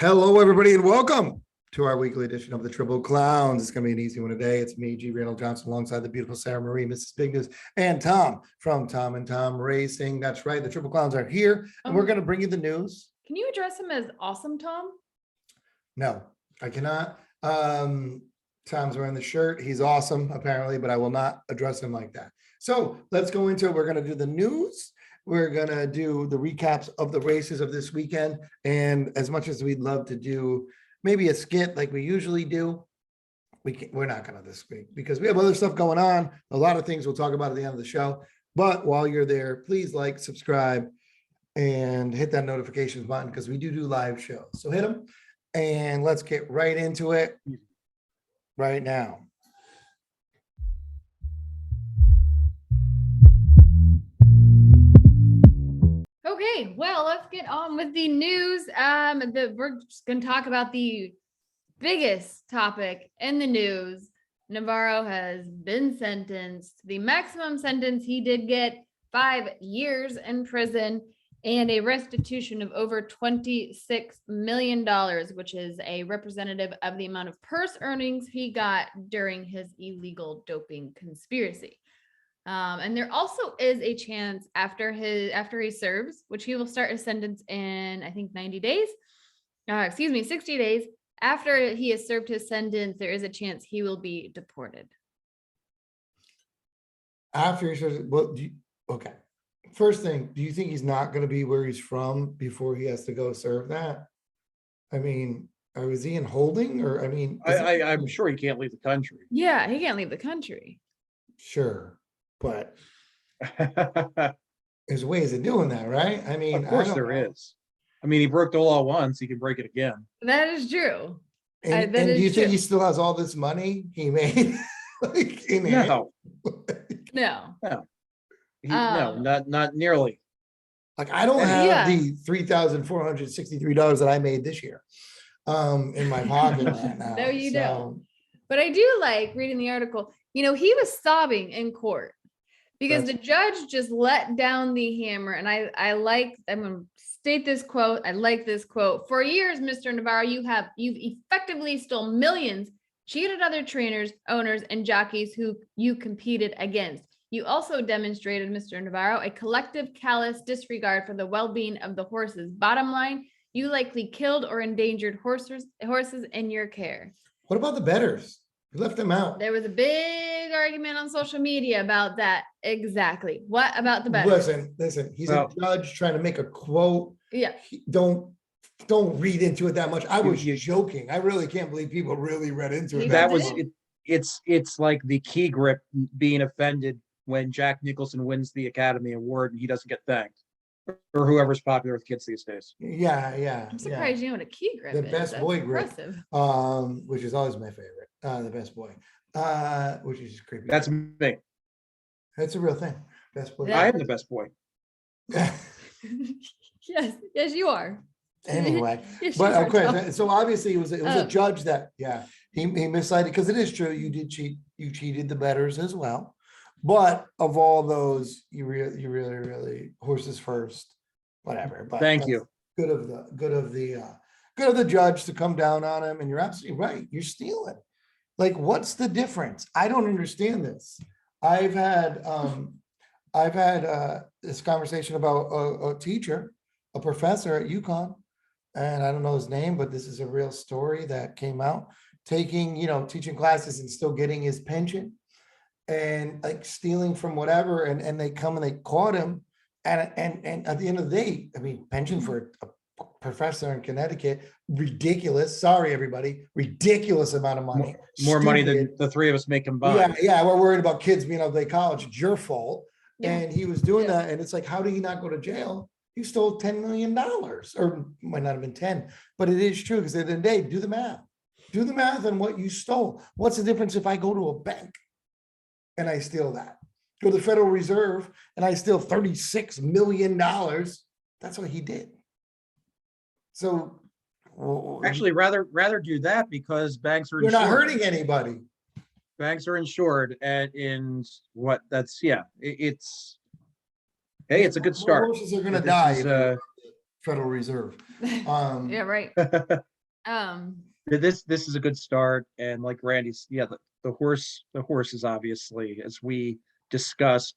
Hello, everybody, and welcome to our weekly edition of the Triple Clowns. It's going to be an easy one today. It's me, G. Randall Johnson, alongside the beautiful Sarah Marie, Mrs. Big News, and Tom from Tom and Tom Racing. That's right. The Triple Clowns are here, and we're going to bring you the news. Can you address him as Awesome Tom? No, I cannot. Tom's wearing the shirt. He's awesome, apparently, but I will not address him like that. So let's go into it. We're going to do the news. We're going to do the recaps of the races of this weekend. And as much as we'd love to do maybe a skit like we usually do, we're not going to this week because we have other stuff going on. A lot of things we'll talk about at the end of the show. But while you're there, please like, subscribe, and hit that notifications button because we do live shows. So hit them and let's get right into it right now. Okay, well, let's get on with the news. We're just going to talk about the biggest topic in the news. Navarro has been sentenced. The maximum sentence he did get 5 years in prison and a restitution of over $26 million, which is a representative of the amount of purse earnings he got during his illegal doping conspiracy. And there also is a chance after he serves, which he will start his sentence in, I think, 60 days. After he has served his sentence, there is a chance he will be deported. After he serves, okay. First thing, do you think he's not going to be where he's from before he has to go serve that? I mean, is he in holding or, I mean, I'm sure he can't leave the country. Yeah, he can't leave the country. Sure. But there's ways of doing that, right? I mean, of course there is. I mean, he broke the law once, he can break it again. That is true. And do you think he still has all this money he made? No. No. No, not nearly. Like I don't have the $3,463 that I made this year in my pocket right now. No, you don't. But I do like reading the article. You know, he was sobbing in court because the judge just let down the hammer. And I'm going to state this quote. I like this quote. For years, Mr. Navarro, you've effectively stole millions, cheated other trainers, owners, and jockeys who you competed against. You also demonstrated, Mr. Navarro, a collective callous disregard for the well-being of the horses. Bottom line, you likely killed or endangered horses in your care. What about the bettors? You left them out. There was a big argument on social media about that. Exactly. What about the bettors? Listen. He's a judge trying to make a quote. Yeah. Don't read into it that much. I was joking. I really can't believe people really read into it. That was it. It's like the key grip being offended when Jack Nicholson wins the Academy Award and he doesn't get thanked, or whoever's popular with kids these days. Yeah. I'm surprised you know what a key grip is. The best boy grip, which is always my favorite. The best boy, which is creepy. That's me. That's a real thing. Best boy. I am the best boy. Yes, you are. Anyway, yes, but okay. So obviously it was a judge that he miscited because it is true you did cheat. You cheated the bettors as well. But of all those, you really horses first, whatever. But thank you. Good of the judge to come down on him, and you're absolutely right. You're stealing. Like, what's the difference? I don't understand this. I've had this conversation about a teacher, a professor at UConn, and I don't know his name, but this is a real story that came out. Teaching classes and still getting his pension. And like stealing from whatever, and they come and they caught him, and at the end of the day, I mean, pension for a professor in Connecticut, ridiculous. Sorry, everybody, ridiculous amount of money. More money than the three of us make combined. Yeah, we're worried about kids being able to play college. It's your fault. Yeah. And he was doing that, and it's like, how did he not go to jail? He stole $10 million, or might not have been 10, but it is true because at the end of the day, do the math. Do the math on what you stole. What's the difference if I go to a bank and I steal that? Go to the Federal Reserve and I steal $36 million. That's what he did. So actually, rather do that because banks are you're not hurting anybody. Banks are insured, and it's it's a good start. Horses are going to die Federal Reserve. Yeah, right. This is a good start, and like Randy's, yeah, the horse is obviously, as we discussed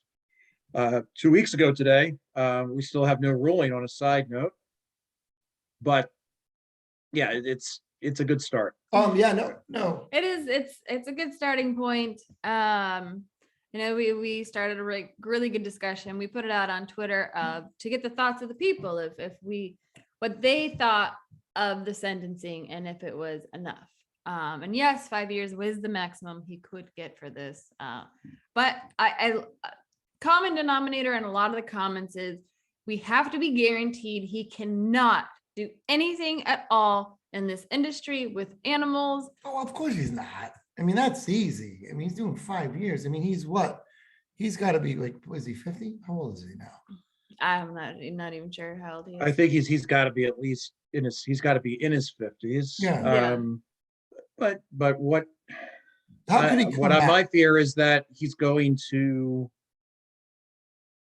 2 weeks ago today. We still have no ruling on a side note, but yeah, it's a good start. Yeah, no. It is. It's a good starting point. We started a really good discussion. We put it out on Twitter to get the thoughts of the people, if what they thought of the sentencing and if it was enough. And yes, 5 years was the maximum he could get for this. But I common denominator in a lot of the comments is we have to be guaranteed he cannot do anything at all in this industry with animals. Oh, of course he's not. I mean, that's easy. I mean, he's doing 5 years. I mean, he's what? He's got to be like, was he 50? How old is he now? I'm not even sure how old he is. I think he's got to be at least he's got to be in his 50s. Yeah. But what How could he come back? my fear is that he's going to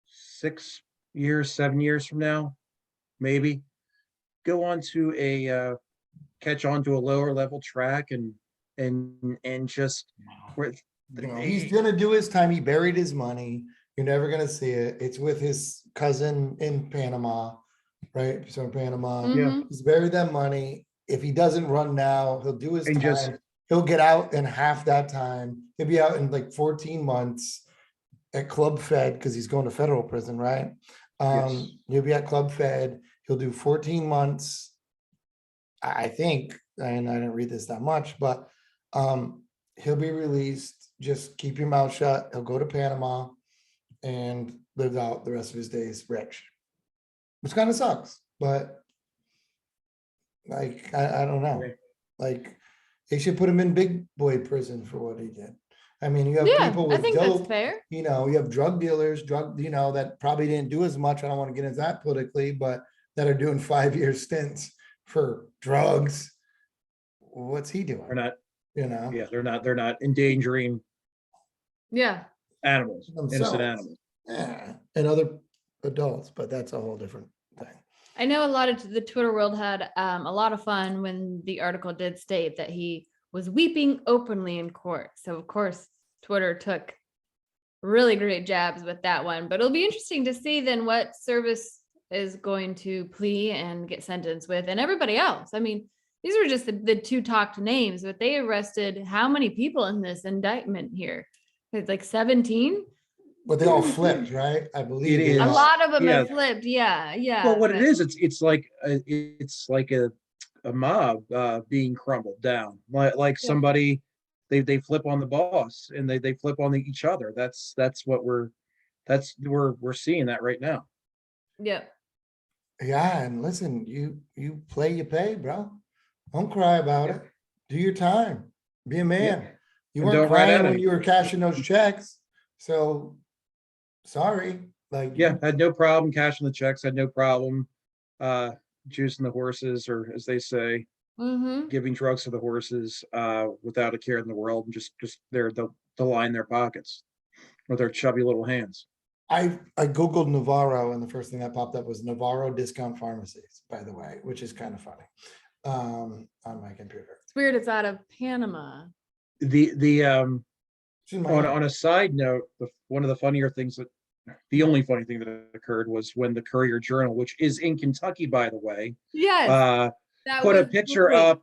6 years, 7 years from now, maybe go on to catch on to a lower level track and just where He's gonna do his time. He buried his money. You're never gonna see it. It's with his cousin in Panama, right? So in Panama, Mhm. he's buried that money. If he doesn't run now, he'll do his And time. just- He'll get out in half that time. He'll be out in like 14 months at Club Fed because he's going to federal prison, right? Yes. He'll be at Club Fed. He'll do 14 months. I think, and I didn't read this that much, but he'll be released. Just keep your mouth shut. He'll go to Panama and live out the rest of his days rich, which kind of sucks, but like, I don't know. Like, they should put him in big boy prison for what he did. I mean, you have Yeah, people I with think that's dope, fair. you have drug dealers, that probably didn't do as much. I don't want to get into that politically, but that are doing 5-year stints for drugs. What's he doing? They're not. Yeah, They're not endangering Yeah. animals, Themselves. innocent animals. Yeah, and other adults, but that's a whole different thing. I know a lot of the Twitter world had a lot of fun when the article did state that he was weeping openly in court. So of course, Twitter took really great jabs with that one, but it'll be interesting to see then what Service is going to plea and get sentenced with, and everybody else. I mean, these were just the two talked names, but they arrested how many people in this indictment here? It's like 17. But they all flipped, right? I believe It they is. A all- lot of them Yeah. have flipped. Yeah. Well, what but- it is, it's like a mob being crumbled down, like Yeah. somebody they flip on the boss and they flip on each other. That's what we're seeing that right now. Yeah. Yeah, and listen, you play, you pay, bro. Don't cry about it. Do your time. Be a man. You And weren't don't write crying at when him. you were cashing those checks. So sorry. Like, Yeah, had no problem cashing the checks, had no problem juicing the horses, or as they say, Mm-hmm. giving drugs to the horses without a care in the world, and just there to line their pockets with their chubby little hands. I Googled Navarro and the first thing that popped up was Navarro discount pharmacies, by the way, which is kind of funny on my computer. It's weird. It's out of Panama. The It's in my- on a side note, one of the funnier things the only funny thing that occurred was when the Courier Journal, which is in Kentucky, by the way, Yes. That put a was picture great. up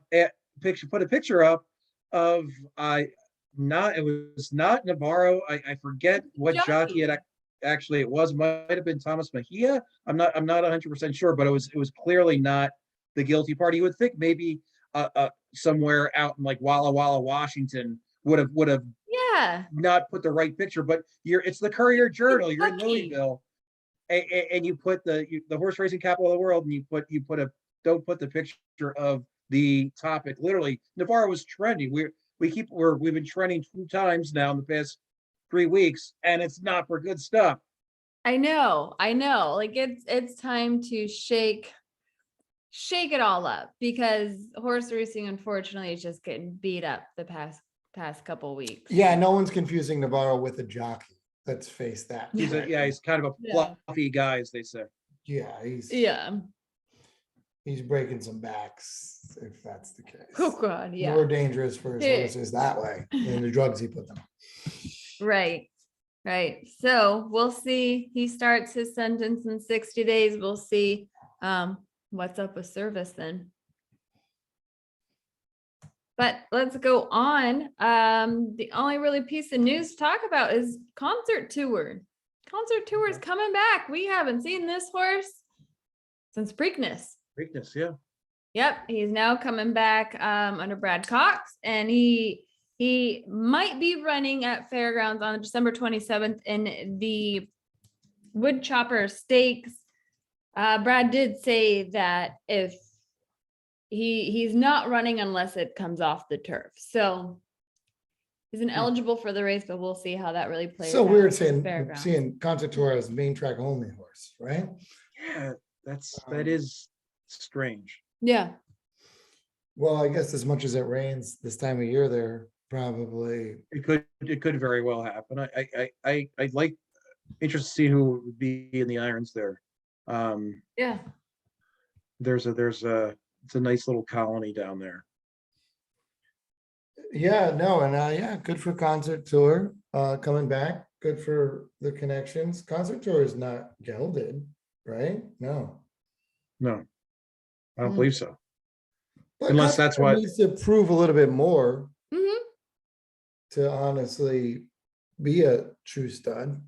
put a picture up of it was not Navarro. I forget what jockey it actually it was. Might have been Thomas Mejia. I'm not 100% sure, but it was clearly not the guilty party. You would think maybe somewhere out in like Walla Walla, Washington would have Yeah. not put the right picture, but it's the Courier Journal. You're in Kentucky. Louisville, and you put the horse racing capital of the world, and you put don't put the picture of the topic. Literally, Navarro was trending. We've been trending 2 times now in the past 3 weeks, and it's not for good stuff. I know. Like it's time to shake it all up, because horse racing, unfortunately, is just getting beat up the past couple weeks. Yeah, no one's confusing Navarro with a jockey. Let's face that. He's kind of a Yeah. fluffy guy, as they say. Yeah, he's Yeah. he's breaking some backs if that's the case. Oh God, yeah. More dangerous for his Yeah. horses that way than the drugs he put them on. Right. Right. So we'll see. He starts his sentence in 60 days. We'll see what's up with service then. But let's go on. The only really piece of news to talk about is concert tour. Concert tour is coming back. We haven't seen this horse since Preakness. Weakness, yeah. Yep, he's now coming back under Brad Cox, and he might be running at Fairgrounds on December 27th in the Woodchopper Stakes. Brad did say that if he's not running unless it comes off the turf, so he's ineligible for the race, but we'll see how that really plays. So out weird at seeing Fairgrounds. Concertora as main track only horse, right? Yeah, that is strange. Yeah, Well, I guess as much as it rains this time of year, they're probably It could very well happen. I'd like interested to see who would be in the irons there. yeah. There's it's a nice little colony down there. yeah, no, and yeah, good for Concert Tour coming back. Good for the connections. Concert Tour is not gelded, right? No. No, I don't Hmm. believe so. But Unless Concert that's Tour what- needs to prove a little bit more Mhm. to honestly be a true stud,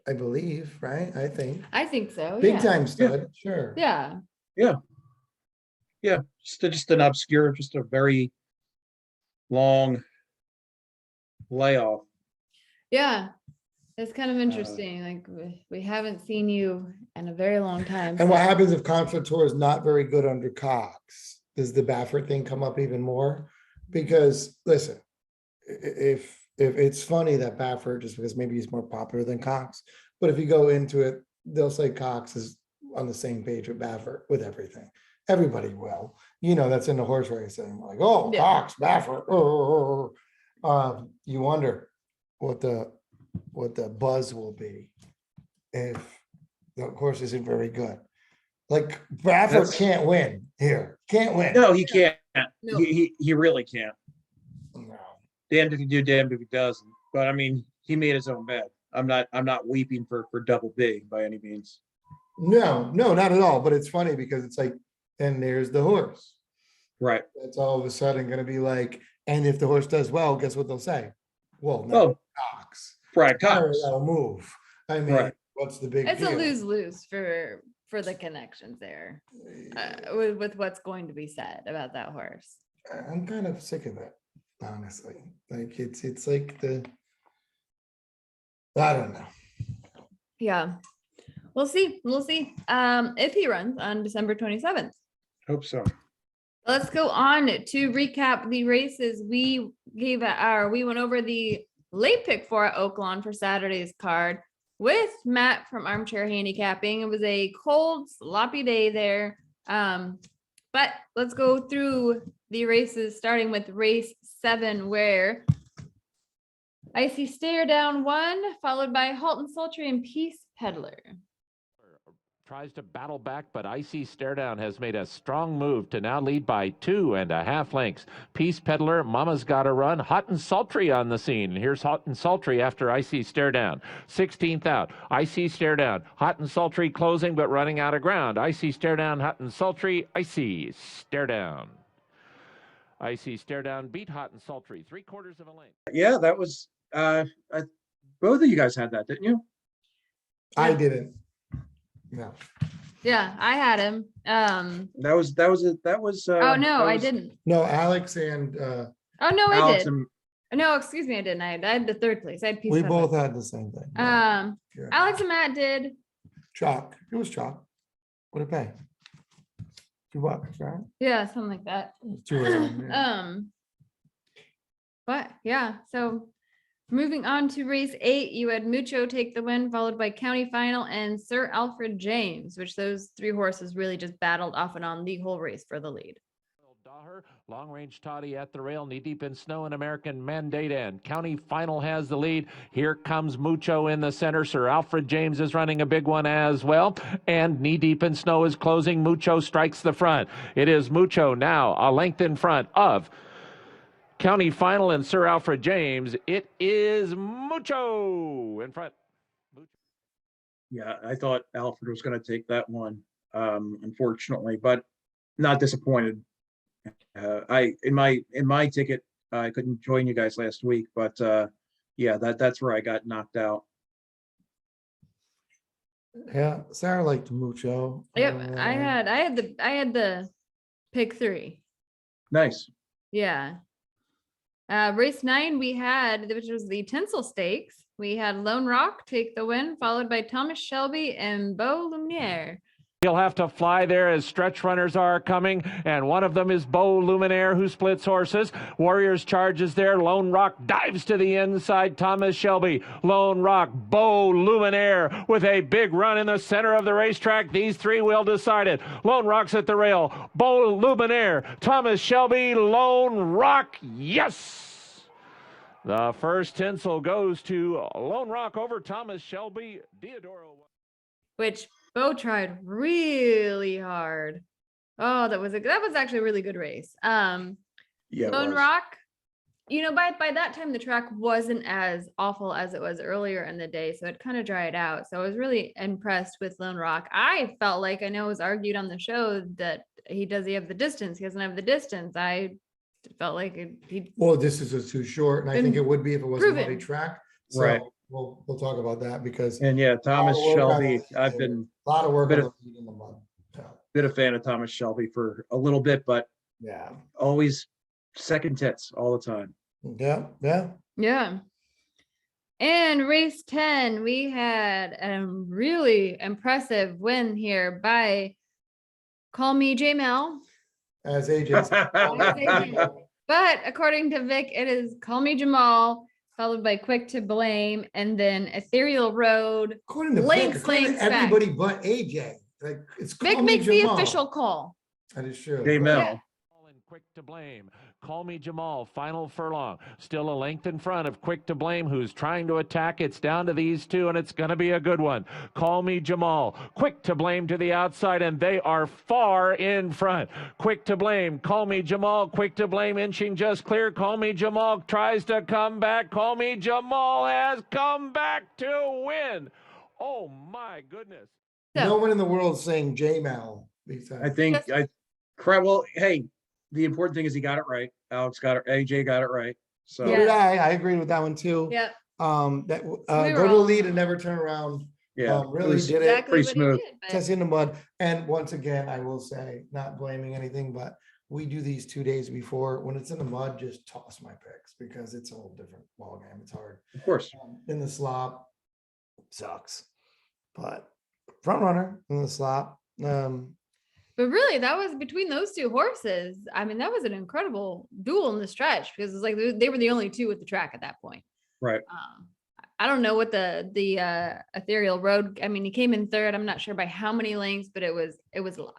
I believe, right? I think. I think so. Big yeah. time stud, sure. Yeah. Yeah, just an obscure, just a very long layoff. Yeah. It's kind of interesting. Like we haven't seen you in a very long time. And what happens if Concert Tour is not very good under Cox? Does the Baffert thing come up even more? Because listen, if it's funny that Baffert, just because maybe he's more popular than Cox, but if you go into it, they'll say Cox is on the same page with Baffert with everything. Everybody will, that's in the horse racing, like, oh, Yeah. Cox, Baffert. You wonder what the buzz will be if the horse isn't very good. Like Baffert That's- can't win here, can't win. No, he can't. No. He really can't. No. Damned if he do, damned if he doesn't. But I mean, he made his own bet. I'm not weeping for double B by any means. No, not at all. But it's funny because it's like, and there's the horse. Right. It's all of a sudden going to be like, and if the horse does well, guess what they'll say? Well, no, Oh, Cox. Brad Cox. That'll move. I mean, Right. what's the big It's deal? a lose-lose for the connections there with what's going to be said about that horse. I'm kind of sick of it, honestly. Like it's like I don't know. Yeah. We'll see. If he runs on December 27th. Hope so. Let's go on to recap the races. We went over the late pick for at Oaklawn for Saturday's card with Matt from Armchair Handicapping. It was a cold, sloppy day there. But let's go through the races, starting with race 7, where Icy Stare Down won, followed by Halton Sultry and Peace Peddler. Tries to battle back, but Icy Stare Down has made a strong move to now lead by 2.5 lengths. Peace Peddler, Mama's Gotta Run, Hot and Sultry on the scene. And here's Hot and Sultry after Icy Stare Down. 16th out, Icy Stare Down, Hot and Sultry closing but running out of ground. Icy Stare Down, Hot and Sultry, Icy Stare Down. Icy Stare Down beat Hot and Sultry 3/4 of a length. Yeah, that was both of you guys had that, didn't you? I didn't. No. Yeah, I had him. That was Oh no, I didn't. No, Alex and Oh no, I Alex did. and No, excuse me, I didn't. I had the third place. I had Peace we Peddler. both had the same thing. Yeah. Yeah. Alex and Matt did. Chalk. It was chalk. What did it pay? $2, right? Yeah, something like that. It was 2 of them, yeah. But yeah, so moving on to race 8, you had Mucho take the win, followed by County Final and Sir Alfred James, which those 3 horses really just battled off and on the whole race for the lead. Long range Toddy at the rail, knee deep in snow, and American Mandate End. County Final has the lead. Here comes Mucho in the center. Sir Alfred James is running a big one as well. And knee deep in snow is closing. Mucho strikes the front. It is Mucho now a length in front of County Final and Sir Alfred James. It is Mucho in front. Yeah, I thought Alfred was going to take that one, unfortunately, but not disappointed. In my ticket, I couldn't join you guys last week, but yeah, that's where I got knocked out. Yeah, Sarah liked Mucho. Yep, I had the pick 3. Nice. Yeah. Race 9 we had, which was the Tinsel Stakes. We had Lone Rock take the win, followed by Thomas Shelby and Beau Lumiere. He'll have to fly there as stretch runners are coming, and one of them is Beau Luminaire, who splits horses. Warriors charges there. Lone Rock dives to the inside. Thomas Shelby, Lone Rock, Beau Luminaire with a big run in the center of the racetrack. These three will decide it. Lone Rock's at the rail. Beau Luminaire, Thomas Shelby, Lone Rock. Yes! The first tinsel goes to Lone Rock over Thomas Shelby. Diodoro. Which Beau tried really hard. Oh, that was actually a really good race. Yeah. Lone Rock, by that time the track wasn't as awful as it was earlier in the day, so it kind of dried out. So I was really impressed with Lone Rock. I felt like, I know it was argued on the show that he doesn't have the distance. I felt like Well, this is too short, and I think it would be if it was a proven. muddy track. So Right. We'll talk about that because And yeah, Thomas work on Shelby, the- I've been a lot of work bit on of- the lead in the mud. a fan of Thomas Shelby for a little bit, but Yeah, always second tits all the time. yeah, yeah. Yeah. And race 10, we had a really impressive win here by Call Me J Mel. As AJ said. But according to Vic, it is Call Me Jamal, followed by Quick to Blame, and then Ethereal Road. According to Link Vic, according to slinks back. everybody but AJ. Like it's Vic Call Me makes the Jamal. official call. That is true. J Mel. Yeah. And Quick to Blame. Call Me Jamal, final furlong. Still a length in front of Quick to Blame, who's trying to attack. It's down to these two, and it's going to be a good one. Call Me Jamal, Quick to Blame to the outside, and they are far in front. Quick to Blame, Call Me Jamal, Quick to Blame inching just clear. Call Me Jamal tries to come back. Call Me Jamal has come back to win. Oh my goodness. No one in the world is saying J Mal. I think well, hey, the important thing is he got it right. Alex got it, AJ got it right. So Yeah. did I agreed with that one too. Yep. That We were go to the all- lead and never turn around. yeah, Really it was- did it. Exactly pretty what smooth. he did. But Test in the mud. And once again, I will say, not blaming anything, but we do these 2 days before. When it's in the mud, just toss my picks because it's a whole different ball game. It's hard. Of course. In the slop, sucks. But front runner in the slop. But really, that was between those two horses. I mean, that was an incredible duel in the stretch because it's like they were the only two at the track at that point. Right. I don't know what the Ethereal Road. I mean, he came in third. I'm not sure by how many lengths, but it was a lot.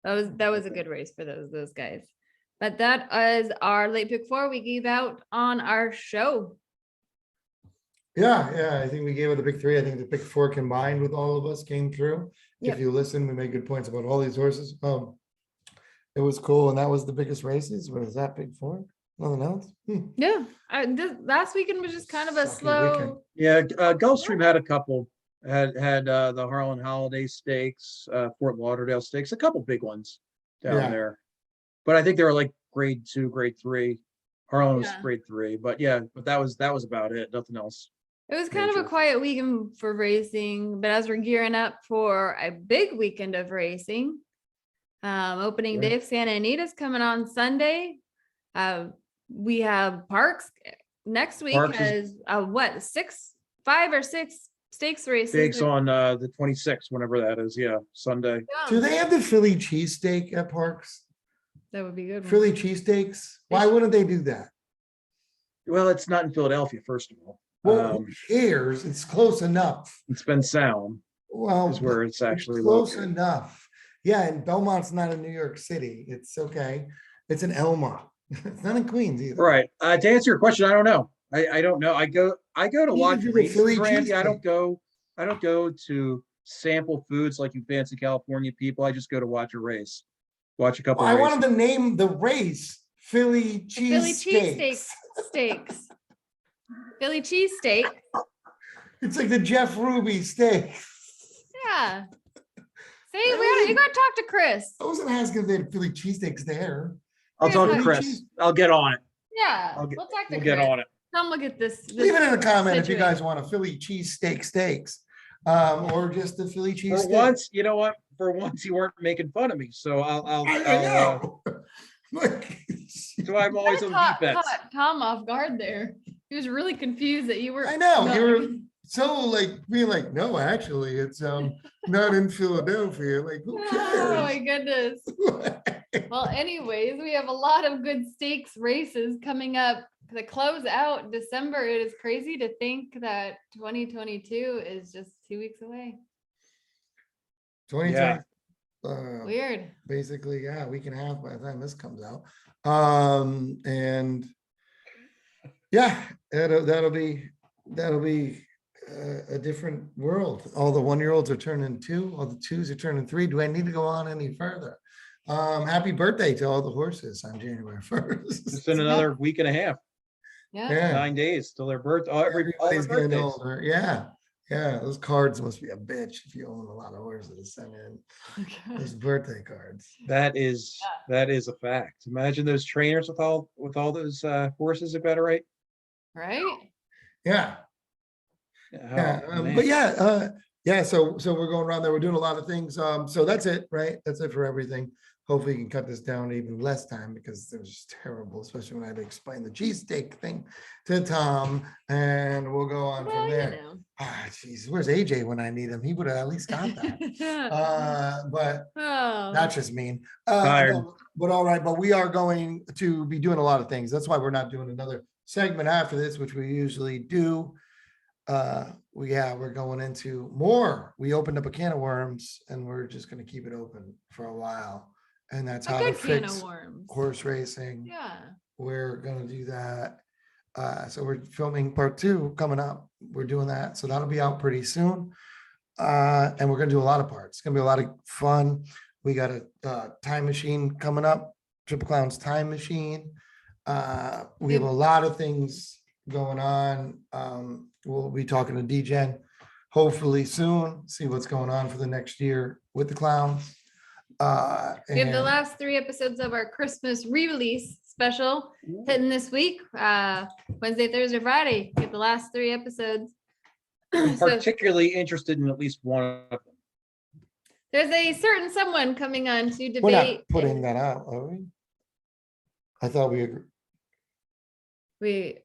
That was a good race for those guys. But that is our late pick 4 we gave out on our show. Yeah, I think we gave it the big 3. I think the big 4 combined with all of us came through. Yep. If you listen, we made good points about all these horses. It was cool, and that was the biggest races. What is that, big 4? Nothing else? Yeah. Last weekend was just kind of a Sucky slow. weekend. Yeah, Gulfstream had a couple. Had the Harlan Holiday Stakes, Fort Lauderdale Stakes, a couple big ones down Yeah. there. But I think they were like grade 2, grade 3. Harlan was Yeah. grade 3, but yeah, but that was about it. Nothing else. It was kind of a Major. quiet weekend for racing, but as we're gearing up for a big weekend of racing, opening Yeah. day of Santa Anita's coming on Sunday. We have Parks next week Parks has what 5 or 6 stakes races. Stakes on the 26th, whenever that is. Yeah, Sunday. Do they have the Philly cheesesteak at Parks? That would be good. Philly cheesesteaks? Why wouldn't they do that? Well, it's not in Philadelphia, first of all. Well, who cares? It's close enough. It's been Sound Well, is where it's it's actually close located. enough. Yeah, and Belmont's not in New York City. It's okay. It's in Elma. It's not in Queens either. Right. To answer your question, I don't know. I don't know. I go to You watch do the Philly races, Randy. I cheesesteak. don't go to sample foods like you fancy California people. I just go to watch a race, watch a couple I races. wanted to name the race Philly The Philly cheesesteaks. steaks. Philly cheesesteak. It's like the Jeff Ruby steak. Yeah. See, you gotta talk to Chris. I wasn't asking if they had Philly cheesesteaks there. I'll talk to Philly Chris. I'll get on it. Yeah, I'll get- we'll talk to We'll Chris. get on it. Come look at this. Leave it in a comment if you situation. guys want a Philly cheesesteak steaks, or just the Philly For cheesesteak. once, you know what? For once, you weren't making fun of me, so I'll I know. Like, so I'm always on Caught defense. Tom off guard there. He was really confused that you were. I know, not- you were so like being like, no, actually, it's not in Philadelphia. Like, who Oh my cares? goodness. Well, anyways, we have a lot of good stakes races coming up to close out December. It is crazy to think that 2022 is just 2 weeks away. 2020. Yeah. Weird. Basically, yeah, a week and a half by the time this comes out. And yeah, that'll be a different world. All the 1-year-olds are turning 2, all the 2s are turning 3. Do I need to go on any further? Happy birthday to all the horses on January 1st. Just in another week and a half, Yeah. Yeah, 9 days till their birth. All their everybody's getting birthdays. older. Yeah, those cards must be a bitch if you own a lot of horses to send in those birthday cards. That is a fact. Imagine those trainers with all those horses about it, right? Right? Yeah. Yeah, Oh, man. but yeah, so we're going around there. We're doing a lot of things. So that's it, right? That's it for everything. Hopefully, you can cut this down to even less time because it was just terrible, especially when I had to explain the cheesesteak thing to Tom, and we'll go on Well, from you there. know. Ah, jeez, where's AJ when I need him? He would have at least got that. But Oh. that's just mean. Tired. No, but all right, but we are going to be doing a lot of things. That's why we're not doing another segment after this, which we usually do. We're going into more. We opened up a can of worms and we're just going to keep it open for a while. And that's A how to good can fix of worms. horse racing. Yeah. We're going to do that. So we're filming part 2 coming up. We're doing that. So that'll be out pretty soon. And we're going to do a lot of parts. It's going to be a lot of fun. We got a time machine coming up, Triple Clown's time machine. We have a lot of things going on. We'll be talking to Degen hopefully soon, see what's going on for the next year with the clowns. We have the And- last 3 episodes of our Christmas re-release special hitting this week. Wednesday, Thursday, Friday. Get the last 3 episodes. I'm So particularly interested in at least one of them. there's a certain someone coming on to We're not debate. putting that out, are we? I thought we agreed. We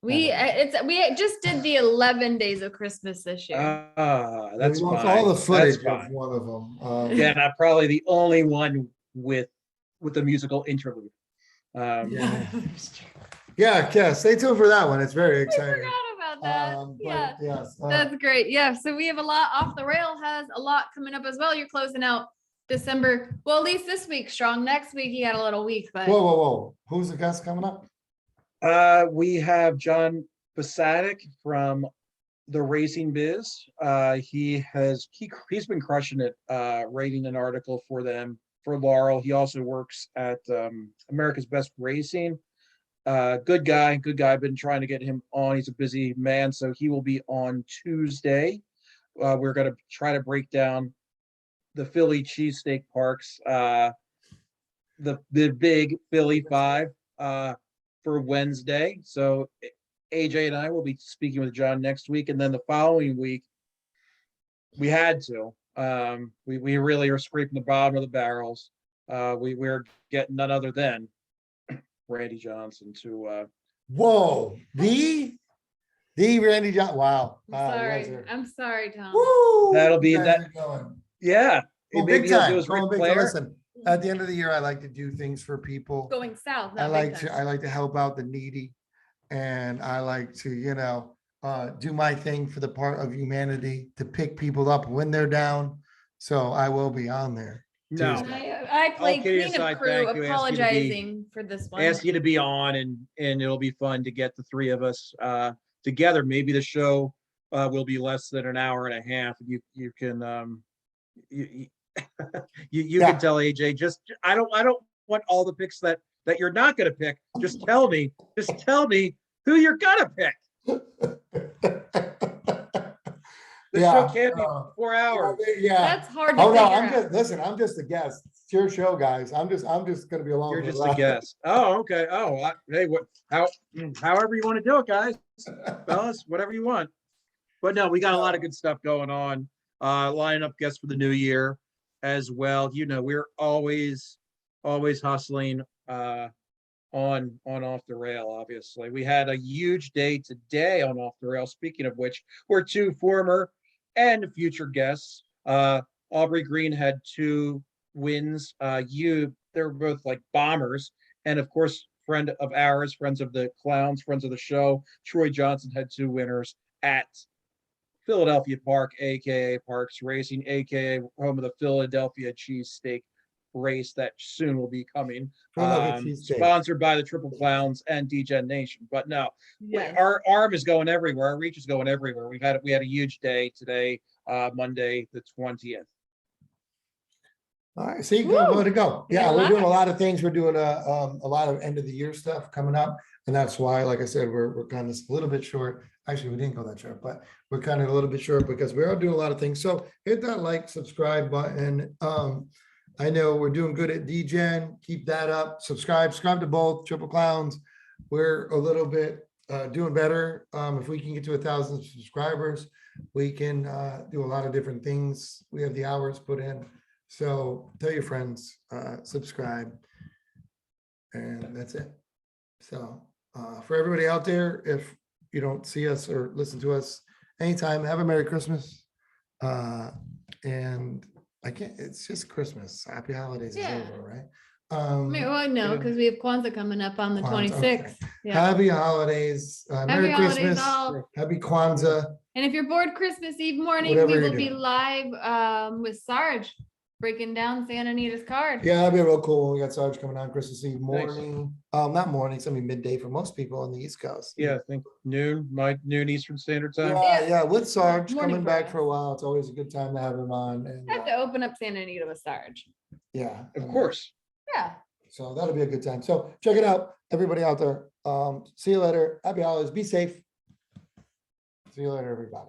just did the 11 days of Christmas this year. That's We want fine. all the That's footage of fine. one of them. Yeah, and I'm probably the only one with the musical interlude. Yeah, stay tuned for that one. It's very I exciting. forgot about that. But Yeah. yes, That's great. Yeah. So we have a lot. Off the Rail has a lot coming up as well. You're closing out December. Well, at least this week strong. Next week you got a little week, but whoa. Who's the guest coming up? We have John Basadik from the Racing Biz. He's been crushing it, writing an article for them for Laurel. He also works at America's Best Racing. Good guy. I've been trying to get him on. He's a busy man, so he will be on Tuesday. We're going to try to break down the Philly cheesesteak parks, the big Philly 5 for Wednesday. So AJ and I will be speaking with John next week, and then the following week we had to. We really are scraping the bottom of the barrels. We're getting none other than Randy Johnson to Whoa, the Randy John. Wow. I'm Wow, you sorry. guys are- I'm sorry, Tom. Woo! That'll be You guys that- are going. yeah. Well, Maybe big he'll do time. his Going Ric big time. Flair. Listen, at the end of the year, I like to do things for people. Going south. I not like big to time. help out the needy, and I like to do my thing for the part of humanity to pick people up when they're down. So I will be on there. No, Tuesday. I play kidding cleanup aside, crew thank you. Ask you to be- apologizing for this one. ask you to be on, and it'll be fun to get the three of us together. Maybe the show will be less than an hour and a half. You can you you Yeah. can tell AJ, just I don't want all the picks that you're not going to pick. Just tell me who you're gonna pick. The show can't be 4 hours. Yeah. That's hard to Oh, no, figure out. I'm just a guest. It's your show, guys. I'm just gonna be along. You're for the just a ride. guest. Oh, okay. Oh, hey, however you want to do it, guys, fellas, whatever you want. But no, we got a lot of good stuff going on. Lining up guests for the new year as well. You know, we're always hustling on off the rail. Obviously, we had a huge day today on off the rail. Speaking of which, we're two former and future guests. Aubrey Green had 2 wins. They're both like bombers, and of course, friend of ours, friends of the clowns, friends of the show. Troy Johnson had 2 winners at Philadelphia Park, aka Parks Racing, aka home of the Philadelphia cheesesteak race that soon will be coming. Philadelphia cheesesteak. Sponsored by the Triple Clowns and Degen Nation. But no, Yes. our arm is going everywhere. Our reach is going everywhere. We had a huge day today, Monday the 20th. All right, see, Woo! go to go. We got Yeah, a we're lot. doing a lot of things. We're doing a lot of end of the year stuff coming up. And that's why, like I said, we're kind of a little bit short. Actually, we didn't go that short, but we're kind of a little bit short because we are doing a lot of things. So hit that like, subscribe button. I know we're doing good at DGen. Keep that up. Subscribe to both Triple Clowns. We're a little bit doing better. If we can get to 1,000 subscribers, we can do a lot of different things. We have the hours put in. So tell your friends, subscribe, and that's it. So for everybody out there, if you don't see us or listen to us anytime, have a Merry Christmas. And I can't, it's just Christmas. Happy holidays is Yeah. over, right? Well, no, because we have Kwanzaa coming up on the Kwanzaa, 26th. Yeah. Happy holidays, Merry Happy holidays Christmas, all. Happy Kwanzaa. And if you're bored Christmas Eve morning, Whatever we you're will be doing. live with Sarge breaking down Santa Anita's card. Yeah, that'd be real cool. We got Sarge coming on Christmas Eve morning. Not morning, it's gonna be midday for most people on the East Coast. Yeah, I think noon Eastern Standard Time. Yeah, with Sarge Morning coming for back us. for a while. It's always a good time to have him on. And I have to open up Santa Anita with Sarge. yeah, Of course. Yeah. so that'll be a good time. So check it out, everybody out there. See you later. Happy holidays. Be safe. See you later, everybody.